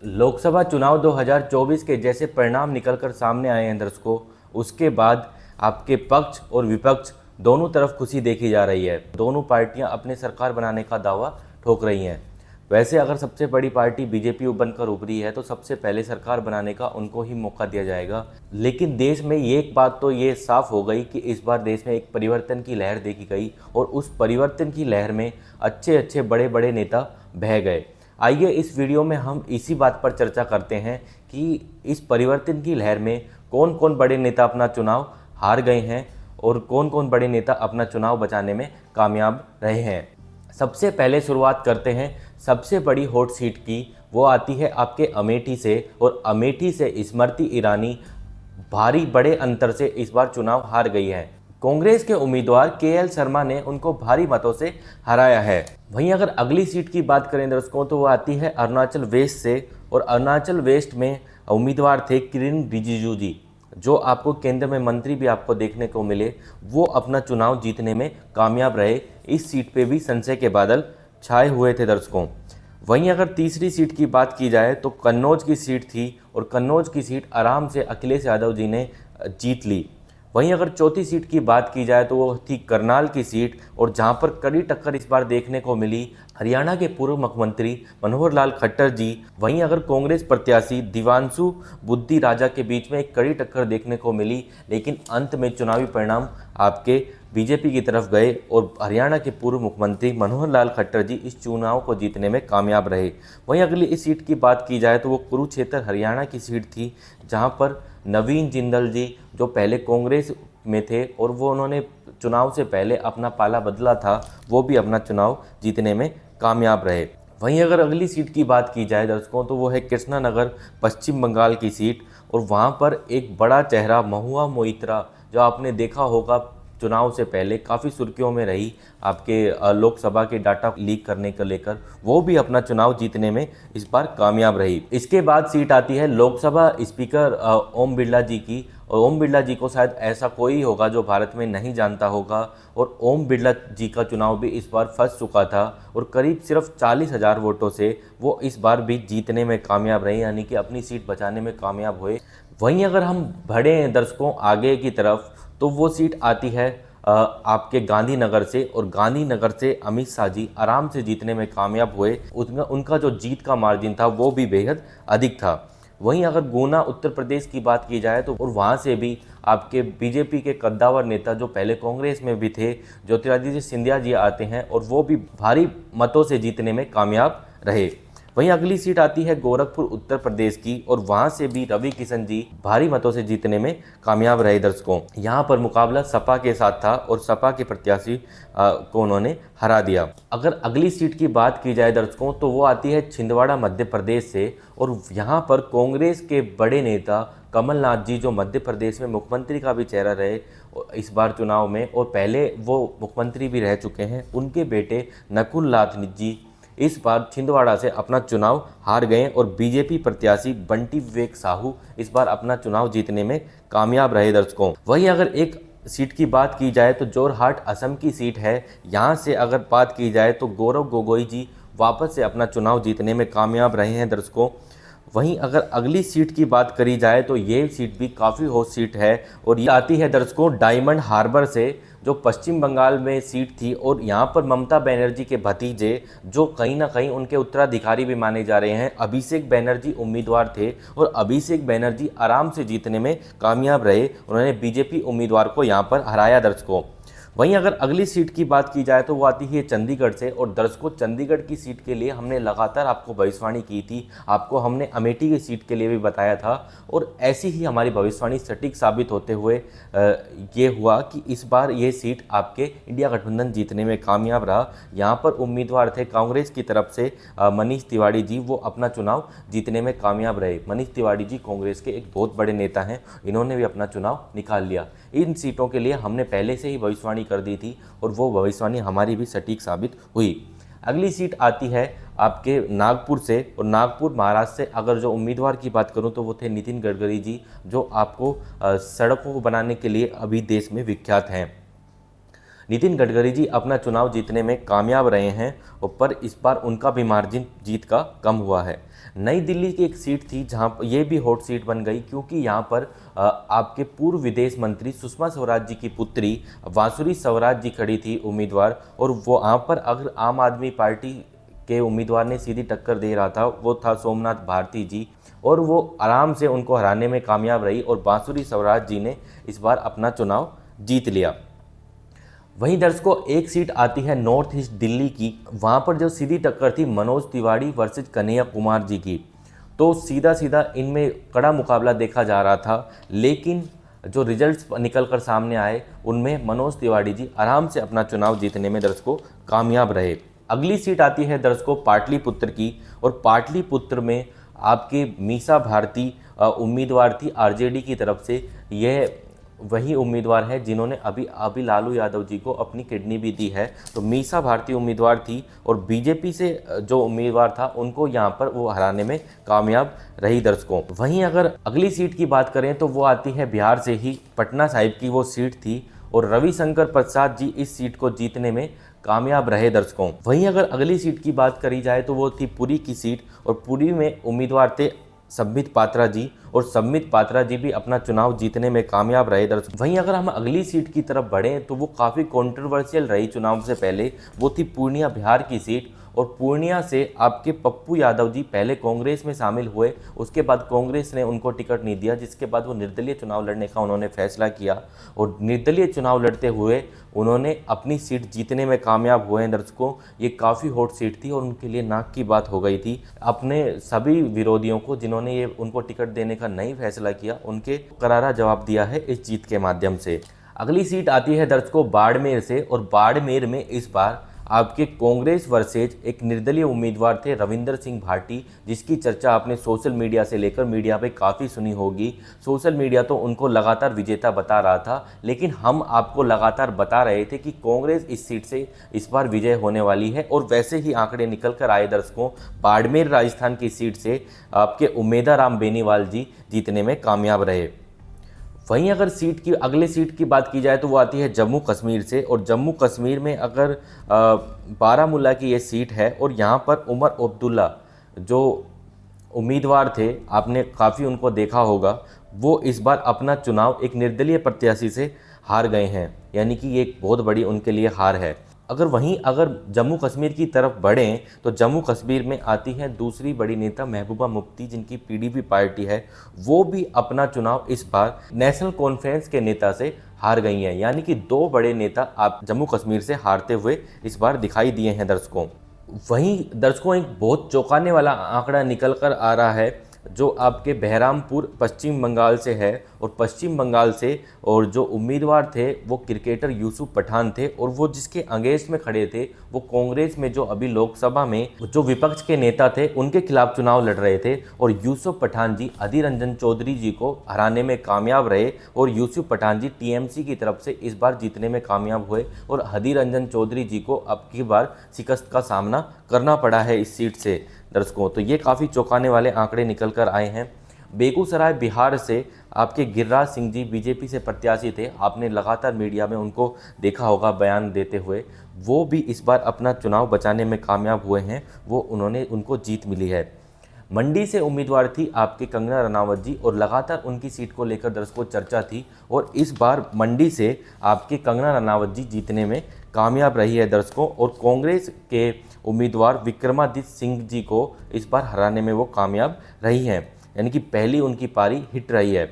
लोकसभा चुनाव 2024 के जैसे परिणाम निकलकर सामने आए हैं दर्शकों, उसके बाद आपके पक्ष और विपक्ष दोनों तरफ खुशी देखी जा रही है। दोनों पार्टियां अपने सरकार बनाने का दावा ठोक रही हैं। वैसे अगर सबसे बड़ी पार्टी बीजेपी बनकर उभरी है तो सबसे पहले सरकार बनाने का उनको ही मौका दिया जाएगा। लेकिन देश में ये एक बात तो ये साफ हो गई कि इस बार देश में एक परिवर्तन की लहर देखी गई और उस परिवर्तन की लहर में अच्छे अच्छे बड़े बड़े नेता बह गए। आइए इस वीडियो में हम इसी बात पर चर्चा करते हैं कि इस परिवर्तन की लहर में कौन कौन बड़े नेता अपना चुनाव हार गए हैं और कौन कौन बड़े नेता अपना चुनाव बचाने में कामयाब रहे हैं। सबसे पहले शुरुआत करते हैं सबसे बड़ी हॉट सीट की। वो आती है आपके अमेठी से और अमेठी से स्मृति ईरानी भारी बड़े अंतर से इस बार चुनाव हार गई है। कांग्रेस के उम्मीदवार केएल शर्मा ने उनको भारी मतों से हराया है। वहीं अगर अगली सीट की बात करें दर्शकों तो वो आती है अरुणाचल वेस्ट से और अरुणाचल वेस्ट में उम्मीदवार थे किरेन रिजिजू जी, जो आपको केंद्र में मंत्री भी आपको देखने को मिले। वो अपना चुनाव जीतने में कामयाब रहे। इस सीट पे भी संशय के बादल छाए हुए थे दर्शकों। वहीं अगर तीसरी सीट की बात की जाए तो कन्नौज की सीट थी और कन्नौज की सीट आराम से अखिलेश यादव जी ने जीत ली। वहीं अगर चौथी सीट की बात की जाए तो वो थी करनाल की सीट और जहां पर कड़ी टक्कर इस बार देखने को मिली हरियाणा के पूर्व मुख्यमंत्री मनोहर लाल खट्टर जी। वहीं अगर कांग्रेस प्रत्याशी दिवांशु बुद्धि राजा के बीच में एक कड़ी टक्कर देखने को मिली, लेकिन अंत में चुनावी परिणाम आपके बीजेपी की तरफ गए और हरियाणा के पूर्व मुख्यमंत्री मनोहर लाल खट्टर जी इस चुनाव को जीतने में कामयाब रहे। वहीं अगली इस सीट की बात की जाए तो वो कुरुक्षेत्र हरियाणा की सीट थी, जहां पर नवीन जिंदल जी जो पहले कांग्रेस में थे और वो उन्होंने चुनाव से पहले अपना पाला बदला था, वो भी अपना चुनाव जीतने में कामयाब रहे। वहीं अगर अगली सीट की बात की जाए दर्शकों तो वो है कृष्णानगर पश्चिम बंगाल की सीट और वहाँ पर एक बड़ा चेहरा महुआ मोइत्रा, जो आपने देखा होगा चुनाव से पहले काफ़ी सुर्खियों में रही आपके लोकसभा के डाटा लीक करने को लेकर, वो भी अपना चुनाव जीतने में इस बार कामयाब रही। इसके बाद सीट आती है लोकसभा स्पीकर ओम बिरला जी की और ओम बिरला जी को शायद ऐसा कोई होगा जो भारत में नहीं जानता होगा और ओम बिरला जी का चुनाव भी इस बार फंस चुका था और करीब सिर्फ 40,000 वोटों से वो इस बार भी जीतने में कामयाब रहे, यानी कि अपनी सीट बचाने में कामयाब हुए। वहीं अगर हम बढ़े दर्शकों आगे की तरफ तो वो सीट आती है आपके गांधीनगर से और गांधीनगर से अमित शाह जी आराम से जीतने में कामयाब हुए। उनका जो जीत का मार्जिन था वो भी बेहद अधिक था। वहीं अगर गुना उत्तर प्रदेश की बात की जाए तो और वहाँ से भी आपके बीजेपी के कद्दावर नेता जो पहले कांग्रेस में भी थे ज्योतिरादित्य सिंधिया जी आते हैं और वो भी भारी मतों से जीतने में कामयाब रहे। वहीं अगली सीट आती है गोरखपुर उत्तर प्रदेश की और वहां से भी रवि किशन जी भारी मतों से जीतने में कामयाब रहे दर्शकों। यहां पर मुकाबला सपा के साथ था और सपा के प्रत्याशी को उन्होंने हरा दिया। अगर अगली सीट की बात की जाए दर्शकों तो वो आती है छिंदवाड़ा मध्य प्रदेश से और यहाँ पर कांग्रेस के बड़े नेता कमलनाथ जी, जो मध्य प्रदेश में मुख्यमंत्री का भी चेहरा रहे इस बार चुनाव में और पहले वो मुख्यमंत्री भी रह चुके हैं, उनके बेटे नकुल नाथ जी इस बार छिंदवाड़ा से अपना चुनाव हार गए और बीजेपी प्रत्याशी बंटी विवेक साहू इस बार अपना चुनाव जीतने में कामयाब रहे दर्शकों। वहीं अगर एक सीट की बात की जाए तो जोरहाट असम की सीट है, यहाँ से अगर बात की जाए तो गौरव गोगोई जी वापस से अपना चुनाव जीतने में कामयाब रहे हैं दर्शकों। वहीं अगर अगली सीट की बात करी जाए तो ये सीट भी काफ़ी हॉट सीट है और ये आती है दर्शकों डायमंड हार्बर से, जो पश्चिम बंगाल में सीट थी और यहाँ पर ममता बनर्जी के भतीजे जो कहीं ना कहीं उनके उत्तराधिकारी भी माने जा रहे हैं अभिषेक बनर्जी उम्मीदवार थे और अभिषेक बनर्जी आराम से जीतने में कामयाब रहे। उन्होंने बीजेपी उम्मीदवार को यहाँ पर हराया दर्शकों। वहीं अगर अगली सीट की बात की जाए तो वो आती है चंडीगढ़ से और दर्शकों चंडीगढ़ की सीट के लिए हमने लगातार आपको भविष्यवाणी की थी, आपको हमने अमेठी की सीट के लिए भी बताया था और ऐसी ही हमारी भविष्यवाणी सटीक साबित होते हुए ये हुआ कि इस बार ये सीट आपके इंडिया गठबंधन जीतने में कामयाब रहा। यहाँ पर उम्मीदवार थे कांग्रेस की तरफ से मनीष तिवारी जी, वो अपना चुनाव जीतने में कामयाब रहे। मनीष तिवारी जी कांग्रेस के एक बहुत बड़े नेता हैं, इन्होंने भी अपना चुनाव निकाल लिया। इन सीटों के लिए हमने पहले से ही भविष्यवाणी कर दी थी और वो भविष्यवाणी हमारी भी सटीक साबित हुई। अगली सीट आती है आपके नागपुर से और नागपुर महाराष्ट्र से अगर जो उम्मीदवार की बात करूं तो वो थे नितिन गडकरी जी, जो आपको सड़कों को बनाने के लिए अभी देश में विख्यात हैं। नितिन गडकरी जी अपना चुनाव जीतने में कामयाब रहे हैं और पर इस बार उनका भी मार्जिन जीत का कम हुआ है। नई दिल्ली की एक सीट थी जहां पर ये भी हॉट सीट बन गई, क्योंकि यहां पर आपके पूर्व विदेश मंत्री सुषमा स्वराज जी की पुत्री बांसुरी स्वराज जी खड़ी थी उम्मीदवार, और वो वहाँ पर अगर आम आदमी पार्टी के उम्मीदवार ने सीधी टक्कर दे रहा था, वो था सोमनाथ भारती जी, और वो आराम से उनको हराने में कामयाब रही और बांसुरी स्वराज जी ने इस बार अपना चुनाव जीत लिया। वहीं दर्शकों एक सीट आती है नॉर्थ ईस्ट दिल्ली की, वहाँ पर जो सीधी टक्कर थी मनोज तिवारी वर्सेज कन्हैया कुमार जी की, तो सीधा सीधा इनमें कड़ा मुकाबला देखा जा रहा था, लेकिन जो रिजल्ट्स निकल कर सामने आए उनमें मनोज तिवारी जी आराम से अपना चुनाव जीतने में दर्शकों कामयाब रहे। अगली सीट आती है दर्शकों पाटलिपुत्र की, और पाटलिपुत्र में आपके मीसा भारती उम्मीदवार थी आरजेडी की तरफ से। यह वही उम्मीदवार है जिन्होंने अभी लालू यादव जी को अपनी किडनी भी दी है। तो मीसा भारती उम्मीदवार थी और बीजेपी से जो उम्मीदवार था उनको यहाँ पर वो हराने में कामयाब रही दर्शकों। वहीं अगर अगली सीट की बात करें तो वो आती है बिहार से ही, पटना साहिब की वो सीट थी और रविशंकर प्रसाद जी इस सीट को जीतने में कामयाब रहे दर्शकों। वहीं अगर अगली सीट की बात करी जाए तो वो थी पुरी की सीट, और पुरी में उम्मीदवार थे संबित पात्रा जी, और संबित पात्रा जी भी अपना चुनाव जीतने में कामयाब रहे दर्शकों। वहीं अगर हम अगली सीट की तरफ बढ़ें तो वो काफ़ी कंट्रोवर्शियल रही चुनाव से पहले, वो थी पूर्णिया बिहार की सीट, और पूर्णिया से आपके पप्पू यादव जी पहले कांग्रेस में शामिल हुए, उसके बाद कांग्रेस ने उनको टिकट नहीं दिया, जिसके बाद वो निर्दलीय चुनाव लड़ने का उन्होंने फैसला किया, और निर्दलीय चुनाव लड़ते हुए उन्होंने अपनी सीट जीतने में कामयाब हुए हैं दर्शकों। ये काफ़ी हॉट सीट थी और उनके लिए नाक की बात हो गई थी। अपने सभी विरोधियों को जिन्होंने ये उनको टिकट देने का नहीं फैसला किया, उनके करारा जवाब दिया है इस जीत के माध्यम से। अगली सीट आती है दर्शकों बाड़मेर से, और बाड़मेर में इस बार आपके कांग्रेस वर्सेज एक निर्दलीय उम्मीदवार थे रविंदर सिंह भाटी, जिसकी चर्चा आपने सोशल मीडिया से लेकर मीडिया पे काफ़ी सुनी होगी। सोशल मीडिया तो उनको लगातार विजेता बता रहा था, लेकिन हम आपको लगातार बता रहे थे कि कांग्रेस इस सीट से इस बार विजय होने वाली है, और वैसे ही आंकड़े निकल कर आए दर्शकों। बाड़मेर राजस्थान की सीट से आपके उमेदा राम बेनीवाल जी जीतने में कामयाब रहे। वहीं अगर अगले सीट की बात की जाए तो वो आती है जम्मू कश्मीर से, और जम्मू कश्मीर में अगर बारामूला की ये सीट है, और यहाँ पर उमर अब्दुल्ला जो उम्मीदवार थे, आपने काफ़ी उनको देखा होगा, वो इस बार अपना चुनाव एक निर्दलीय प्रत्याशी से हार गए हैं, यानी कि ये एक बहुत बड़ी उनके लिए हार है। अगर जम्मू कश्मीर की तरफ बढ़ें तो जम्मू कश्मीर में आती हैं दूसरी बड़ी नेता महबूबा मुफ्ती, जिनकी पीडीपी पार्टी है, वो भी अपना चुनाव इस बार नेशनल कॉन्फ्रेंस के नेता से हार गई हैं, यानी कि दो बड़े नेता आप जम्मू कश्मीर से हारते हुए इस बार दिखाई दिए हैं दर्शकों। वहीं दर्शकों एक बहुत चौंकाने वाला आंकड़ा निकल कर आ रहा है, जो आपके बहरामपुर पश्चिम बंगाल से है, और पश्चिम बंगाल से और जो उम्मीदवार थे वो क्रिकेटर यूसुफ पठान थे, और वो जिसके अगेंस्ट में खड़े थे वो कांग्रेस में जो अभी लोकसभा में जो विपक्ष के नेता थे उनके खिलाफ चुनाव लड़ रहे थे, और यूसुफ पठान जी अधीर रंजन चौधरी जी को हराने में कामयाब रहे, और यूसुफ पठान जी टीएमसी की तरफ से इस बार जीतने में कामयाब हुए, और अधीर रंजन चौधरी जी को अब की बार शिकस्त का सामना करना पड़ा है इस सीट से दर्शकों। तो ये काफ़ी चौंकाने वाले आंकड़े निकल कर आए हैं। बेगूसराय बिहार से आपके गिरिराज सिंह जी बीजेपी से प्रत्याशी थे, आपने लगातार मीडिया में उनको देखा होगा बयान देते हुए, वो भी इस बार अपना चुनाव बचाने में कामयाब हुए हैं, उनको जीत मिली है। मंडी से उम्मीदवार थी आपके कंगना रनावत जी, और लगातार उनकी सीट को लेकर दर्शकों चर्चा थी, और इस बार मंडी से आपके कंगना रनावत जी जीतने में कामयाब रही है दर्शकों, और कांग्रेस के उम्मीदवार विक्रमादित्य सिंह जी को इस बार हराने में वो कामयाब रही हैं, यानी कि पहली उनकी पारी हिट रही है।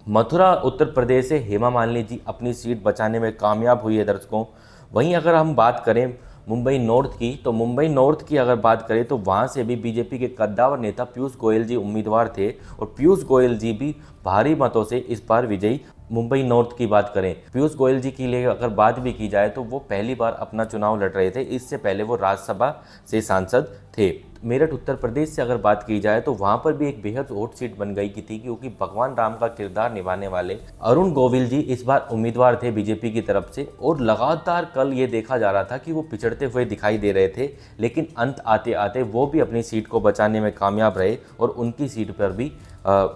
मथुरा उत्तर प्रदेश से हेमा मालिनी जी अपनी सीट बचाने में कामयाब हुई है दर्शकों। वहीं अगर हम बात करें मुंबई नॉर्थ की, तो मुंबई नॉर्थ की अगर बात करें तो वहाँ से भी बीजेपी के कद्दावर नेता पीयूष गोयल जी उम्मीदवार थे, और पीयूष गोयल जी भी भारी मतों से इस बार विजयी। मुंबई नॉर्थ की बात करें, पीयूष गोयल जी के लिए अगर बात भी की जाए तो वो पहली बार अपना चुनाव लड़ रहे थे, इससे पहले वो राज्यसभा से सांसद थे। मेरठ उत्तर प्रदेश से अगर बात की जाए तो वहाँ पर भी एक बेहद हॉट सीट बन गई की थी, क्योंकि भगवान राम का किरदार निभाने वाले अरुण गोविल जी इस बार उम्मीदवार थे बीजेपी की तरफ से, और लगातार कल ये देखा जा रहा था कि वो पिछड़ते हुए दिखाई दे रहे थे, लेकिन अंत आते आते वो भी अपनी सीट को बचाने में कामयाब रहे, और उनकी सीट पर भी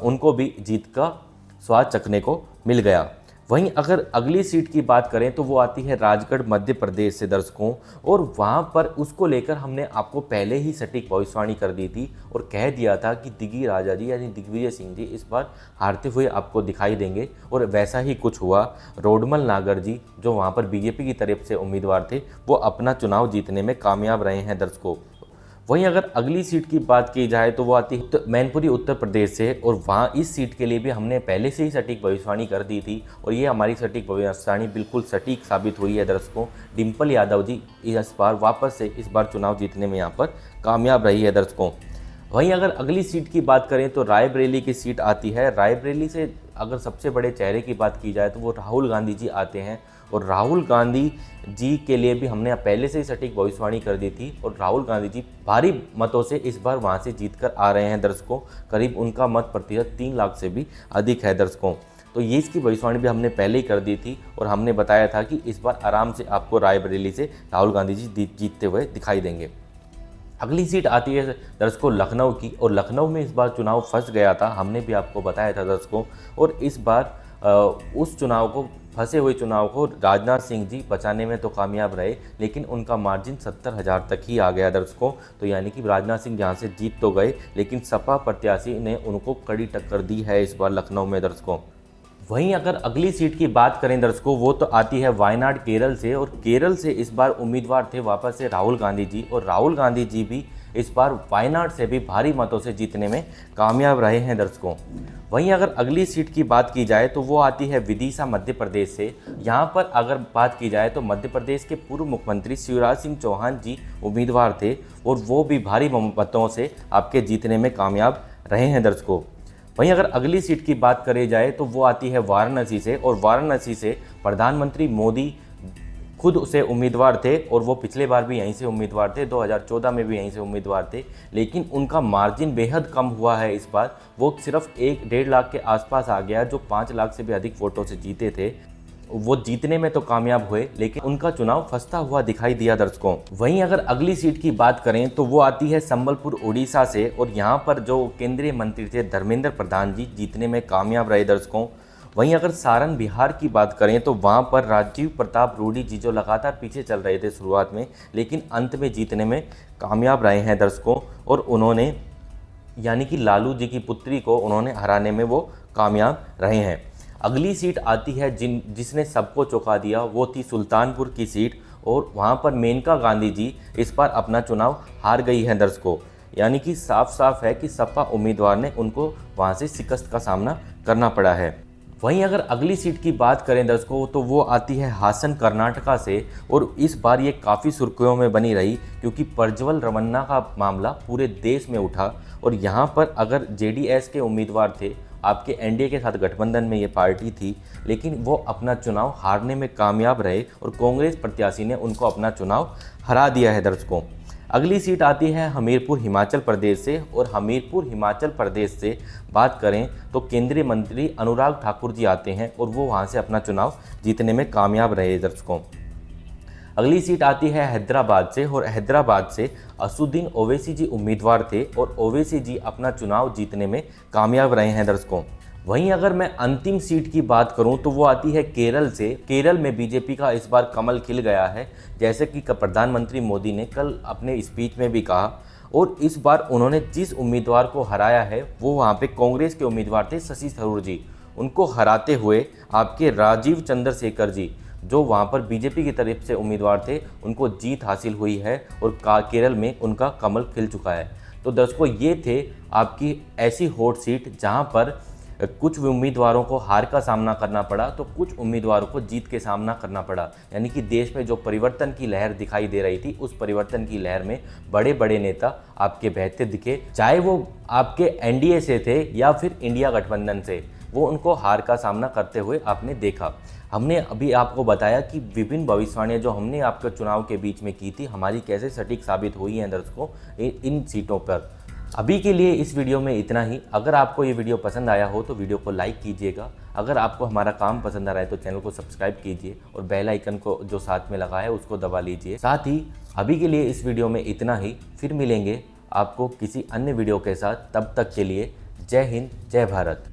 उनको भी जीत का स्वाद चखने को मिल गया। वहीं अगर अगली सीट की बात करें तो वो आती है राजगढ़ मध्य प्रदेश से दर्शकों, और वहाँ पर उसको लेकर हमने आपको पहले ही सटीक भविष्यवाणी कर दी थी और कह दिया था कि दिग्गी राजा जी यानी दिग्विजय सिंह जी इस बार हारते हुए आपको दिखाई देंगे, और वैसा ही कुछ हुआ। रोडमल नागर जी जो वहाँ पर बीजेपी की तरफ से उम्मीदवार थे वो अपना चुनाव जीतने में कामयाब रहे हैं दर्शकों। वहीं अगर अगली सीट की बात की जाए तो वो आती है मैनपुरी उत्तर प्रदेश से, और वहाँ इस सीट के लिए भी हमने पहले से ही सटीक भविष्यवाणी कर दी थी और ये हमारी सटीक भविष्यवाणी बिल्कुल सटीक साबित हुई है दर्शकों। डिम्पल यादव जी इस बार वापस से इस बार चुनाव जीतने में यहाँ पर कामयाब रही है दर्शकों। वहीं अगर अगली सीट की बात करें तो रायबरेली की सीट आती है। रायबरेली से अगर सबसे बड़े चेहरे की बात की जाए तो वो राहुल गांधी जी आते हैं, और राहुल गांधी जी के लिए भी हमने पहले से ही सटीक भविष्यवाणी कर दी थी, और राहुल गांधी जी भारी मतों से इस बार वहां से जीत कर आ रहे हैं दर्शकों। करीब उनका मत प्रतिशत 3 लाख से भी अधिक है दर्शकों। तो ये इसकी भविष्यवाणी भी हमने पहले ही कर दी थी और हमने बताया था कि इस बार आराम से आपको रायबरेली से राहुल गांधी जी जीतते हुए दिखाई देंगे। अगली सीट आती है दर्शकों लखनऊ की, और लखनऊ में इस बार चुनाव फंस गया था, हमने भी आपको बताया था दर्शकों। और इस बार उस चुनाव को फंसे हुए चुनाव को राजनाथ सिंह जी बचाने में तो कामयाब रहे, लेकिन उनका मार्जिन 70,000 तक ही आ गया दर्शकों। तो यानी कि राजनाथ सिंह जहां से जीत तो गए, लेकिन सपा प्रत्याशी ने उनको कड़ी टक्कर दी है इस बार लखनऊ में दर्शकों। वहीं अगर अगली सीट की बात करें दर्शकों वो तो आती है वायनाड केरल से, और केरल से इस बार उम्मीदवार थे वापस से राहुल गांधी जी, और राहुल गांधी जी भी इस बार वायनाड से भी भारी मतों से जीतने में कामयाब रहे हैं दर्शकों। वहीं अगर अगली सीट की बात की जाए तो वो आती है विदिशा मध्य प्रदेश से। यहाँ पर अगर बात की जाए तो मध्य प्रदेश के पूर्व मुख्यमंत्री शिवराज सिंह चौहान जी उम्मीदवार थे, और वो भी भारी मतों से आपके जीतने में कामयाब रहे हैं दर्शकों। वहीं अगर अगली सीट की बात करी जाए तो वो आती है वाराणसी से, और वाराणसी से प्रधानमंत्री मोदी खुद से उम्मीदवार थे, और वो पिछले बार भी यहीं से उम्मीदवार थे, 2014 में भी यहीं से उम्मीदवार थे, लेकिन उनका मार्जिन बेहद कम हुआ है इस बार। वो सिर्फ 1-1.5 लाख के आसपास आ गया, जो 5 लाख से भी अधिक वोटों से जीते थे। वो जीतने में तो कामयाब हुए, लेकिन उनका चुनाव फंसता हुआ दिखाई दिया दर्शकों। वहीं अगर अगली सीट की बात करें तो वो आती है संबलपुर उड़ीसा से, और यहाँ पर जो केंद्रीय मंत्री थे धर्मेंद्र प्रधान जी जीतने में कामयाब रहे दर्शकों। वहीं अगर सारण बिहार की बात करें तो वहाँ पर राजीव प्रताप रूडी जी जो लगातार पीछे चल रहे थे शुरुआत में, लेकिन अंत में जीतने में कामयाब रहे हैं दर्शकों, और उन्होंने यानी कि लालू जी की पुत्री को उन्होंने हराने में वो कामयाब रहे हैं। अगली सीट आती है जिसने सबको चौंका दिया, वो थी सुल्तानपुर की सीट, और वहाँ पर मेनका गांधी जी इस बार अपना चुनाव हार गई है दर्शकों। यानी कि साफ साफ है कि सपा उम्मीदवार ने उनको वहाँ से शिकस्त का सामना करना पड़ा है। वहीं अगर अगली सीट की बात करें दर्शकों तो वो आती है हासन कर्नाटका से, और इस बार ये काफ़ी सुर्खियों में बनी रही क्योंकि प्रज्वल रमन्ना का मामला पूरे देश में उठा, और यहाँ पर अगर जेडीएस के उम्मीदवार थे, आपके एनडीए के साथ गठबंधन में ये पार्टी थी, लेकिन वो अपना चुनाव हारने में कामयाब रहे और कांग्रेस प्रत्याशी ने उनको अपना चुनाव हरा दिया है दर्शकों। अगली सीट आती है हमीरपुर हिमाचल प्रदेश से, और हमीरपुर हिमाचल प्रदेश से बात करें तो केंद्रीय मंत्री अनुराग ठाकुर जी आते हैं, और वो वहाँ से अपना चुनाव जीतने में कामयाब रहे दर्शकों। अगली सीट आती है हैदराबाद से, और हैदराबाद से असुद्दीन ओवैसी जी उम्मीदवार थे, और ओवैसी जी अपना चुनाव जीतने में कामयाब रहे हैं दर्शकों। वहीं अगर मैं अंतिम सीट की बात करूं तो वो आती है केरल से। केरल में बीजेपी का इस बार कमल खिल गया है, जैसे कि प्रधानमंत्री मोदी ने कल अपने स्पीच में भी कहा, और इस बार उन्होंने जिस उम्मीदवार को हराया है वो वहाँ पे कांग्रेस के उम्मीदवार थे शशि थरूर जी। उनको हराते हुए आपके राजीव चंद्रशेखर जी जो वहाँ पर बीजेपी की तरफ से उम्मीदवार थे, उनको जीत हासिल हुई है, और केरल में उनका कमल खिल चुका है। तो दर्शकों ये थे आपकी ऐसी हॉट सीट जहाँ पर कुछ उम्मीदवारों को हार का सामना करना पड़ा तो कुछ उम्मीदवारों को जीत के सामना करना पड़ा। यानी कि देश में जो परिवर्तन की लहर दिखाई दे रही थी, उस परिवर्तन की लहर में बड़े बड़े नेता आपके बहते दिखे, चाहे वो आपके एनडीए से थे या फिर इंडिया गठबंधन से, वो उनको हार का सामना करते हुए आपने देखा। हमने अभी आपको बताया कि विभिन्न भविष्यवाणियां जो हमने आपके चुनाव के बीच में की थी, हमारी कैसे सटीक साबित हुई हैं दर्शकों इन सीटों पर। अभी के लिए इस वीडियो में इतना ही। अगर आपको ये वीडियो पसंद आया हो तो वीडियो को लाइक कीजिएगा। अगर आपको हमारा काम पसंद आ रहा है तो चैनल को सब्सक्राइब कीजिए, और बेल आइकन को जो साथ में लगा है उसको दबा लीजिए। साथ ही अभी के लिए इस वीडियो में इतना ही, फिर मिलेंगे आपको किसी अन्य वीडियो के साथ। तब तक के लिए जय हिंद, जय भारत।